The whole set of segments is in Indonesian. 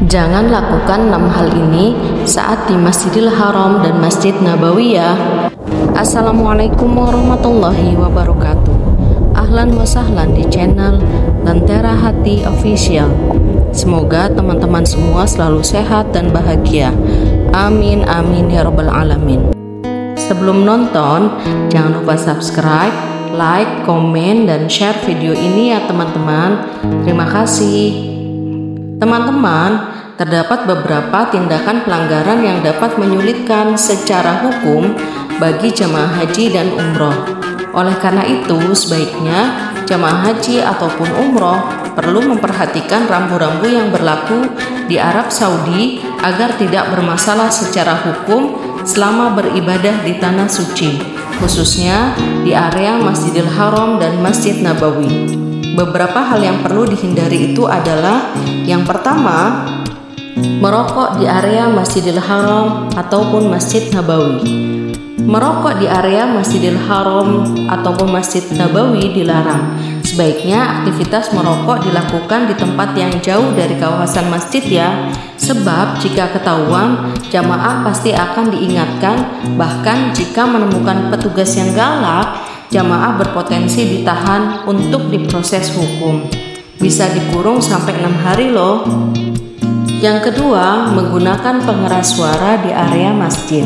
Jangan lakukan 6 hal ini saat di Masjidil Haram dan Masjid Nabawi ya. Assalamualaikum warahmatullahi wabarakatuh. Ahlan wa sahlan di channel Lentera Hati Official. Semoga teman-teman semua selalu sehat dan bahagia. Amin amin ya rabbal alamin. Sebelum nonton, jangan lupa subscribe, like, komen, dan share video ini ya teman-teman. Terima kasih. Teman-teman, terdapat beberapa tindakan pelanggaran yang dapat menyulitkan secara hukum bagi jamaah haji dan umroh. Oleh karena itu, sebaiknya jamaah haji ataupun umroh perlu memperhatikan rambu-rambu yang berlaku di Arab Saudi agar tidak bermasalah secara hukum selama beribadah di tanah suci, khususnya di area Masjidil Haram dan Masjid Nabawi. Beberapa hal yang perlu dihindari itu adalah yang pertama, merokok di area Masjidil Haram ataupun Masjid Nabawi. Merokok di area Masjidil Haram ataupun Masjid Nabawi dilarang. Sebaiknya aktivitas merokok dilakukan di tempat yang jauh dari kawasan masjid ya, sebab jika ketahuan, jamaah pasti akan diingatkan. Bahkan jika menemukan petugas yang galak, jamaah berpotensi ditahan untuk diproses hukum. Bisa dikurung sampai 6 hari loh. Yang kedua, menggunakan pengeras suara di area masjid.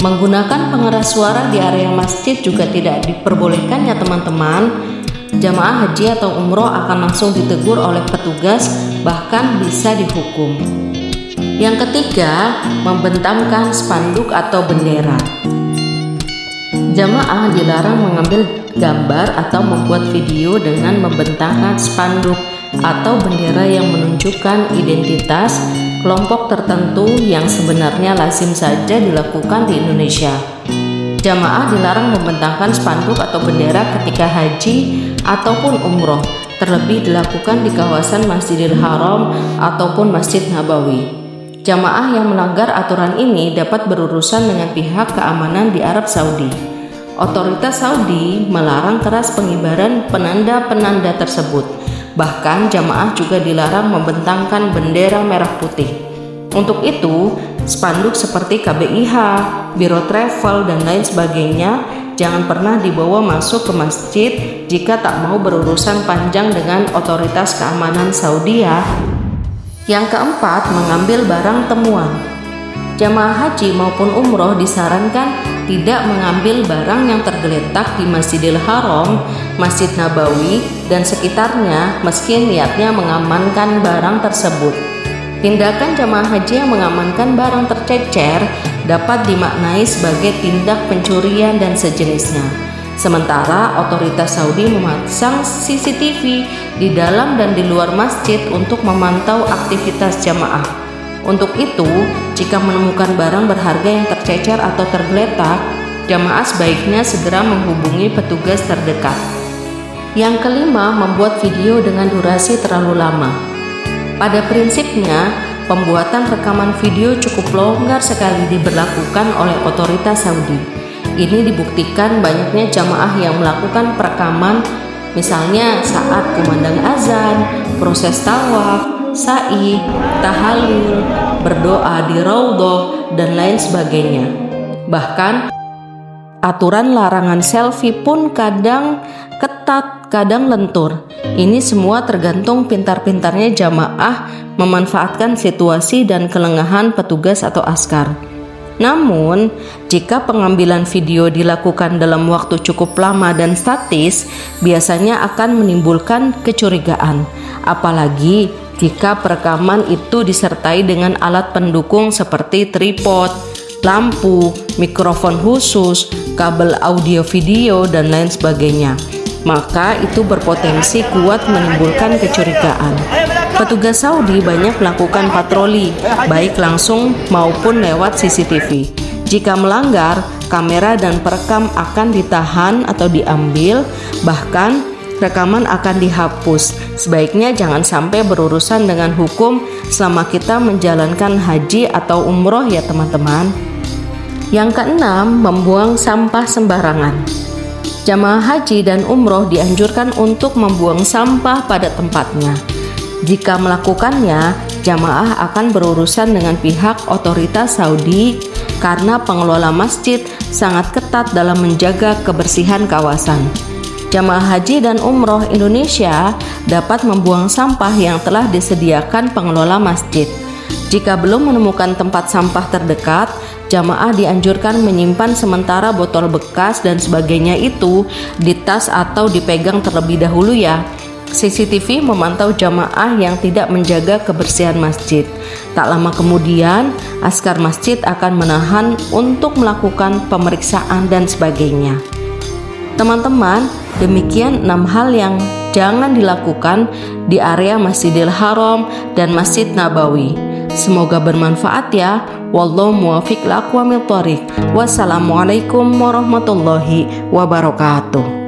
Menggunakan pengeras suara di area masjid juga tidak diperbolehkan ya teman-teman. Jamaah haji atau umroh akan langsung ditegur oleh petugas, bahkan bisa dihukum. Yang ketiga, membentangkan spanduk atau bendera. Jamaah dilarang mengambil gambar atau membuat video dengan membentangkan spanduk atau bendera yang menunjukkan identitas kelompok tertentu yang sebenarnya lazim saja dilakukan di Indonesia. Jamaah dilarang membentangkan spanduk atau bendera ketika haji ataupun umroh, terlebih dilakukan di kawasan Masjidil Haram ataupun Masjid Nabawi. Jamaah yang melanggar aturan ini dapat berurusan dengan pihak keamanan di Arab Saudi. Otoritas Saudi melarang keras pengibaran penanda-penanda tersebut. Bahkan jamaah juga dilarang membentangkan bendera merah putih. Untuk itu, spanduk seperti KBIH, Biro Travel, dan lain sebagainya jangan pernah dibawa masuk ke masjid jika tak mau berurusan panjang dengan otoritas keamanan Saudi ya. Yang keempat, mengambil barang temuan. Jamaah haji maupun umroh disarankan tidak mengambil barang yang tergeletak di Masjidil Haram, Masjid Nabawi, dan sekitarnya meski niatnya mengamankan barang tersebut. Tindakan jamaah haji yang mengamankan barang tercecer dapat dimaknai sebagai tindak pencurian dan sejenisnya. Sementara otoritas Saudi memasang CCTV di dalam dan di luar masjid untuk memantau aktivitas jamaah. Untuk itu, jika menemukan barang berharga yang tercecer atau tergeletak, jamaah sebaiknya segera menghubungi petugas terdekat. Yang kelima, membuat video dengan durasi terlalu lama. Pada prinsipnya, pembuatan rekaman video cukup longgar sekali diberlakukan oleh otoritas Saudi. Ini dibuktikan banyaknya jamaah yang melakukan perekaman, misalnya saat kumandang azan, proses tawaf, sa'i, tahallul, berdoa di raudhah, dan lain sebagainya. Bahkan aturan larangan selfie pun kadang ketat, kadang lentur. Ini semua tergantung pintar-pintarnya jamaah memanfaatkan situasi dan kelengahan petugas atau askar. Namun, jika pengambilan video dilakukan dalam waktu cukup lama dan statis, biasanya akan menimbulkan kecurigaan. Apalagi jika perekaman itu disertai dengan alat pendukung seperti tripod, lampu, mikrofon khusus, kabel audio video, dan lain sebagainya, maka itu berpotensi kuat menimbulkan kecurigaan. Petugas Saudi banyak melakukan patroli, baik langsung maupun lewat CCTV. Jika melanggar, kamera dan perekam akan ditahan atau diambil, bahkan rekaman akan dihapus. Sebaiknya jangan sampai berurusan dengan hukum selama kita menjalankan haji atau umroh ya teman-teman. Yang keenam, membuang sampah sembarangan. Jamaah haji dan umroh dianjurkan untuk membuang sampah pada tempatnya. Jika melakukannya, jamaah akan berurusan dengan pihak otoritas Saudi karena pengelola masjid sangat ketat dalam menjaga kebersihan kawasan. Jamaah haji dan umroh Indonesia dapat membuang sampah yang telah disediakan pengelola masjid. Jika belum menemukan tempat sampah terdekat, jamaah dianjurkan menyimpan sementara botol bekas dan sebagainya itu di tas atau dipegang terlebih dahulu ya. CCTV memantau jamaah yang tidak menjaga kebersihan masjid. Tak lama kemudian, askar masjid akan menahan untuk melakukan pemeriksaan dan sebagainya. Teman-teman, demikian 6 hal yang jangan dilakukan di area Masjidil Haram dan Masjid Nabawi. Semoga bermanfaat ya. Wallahu muwaffiq liaqwamit thoriq. Wassalamualaikum warahmatullahi wabarakatuh.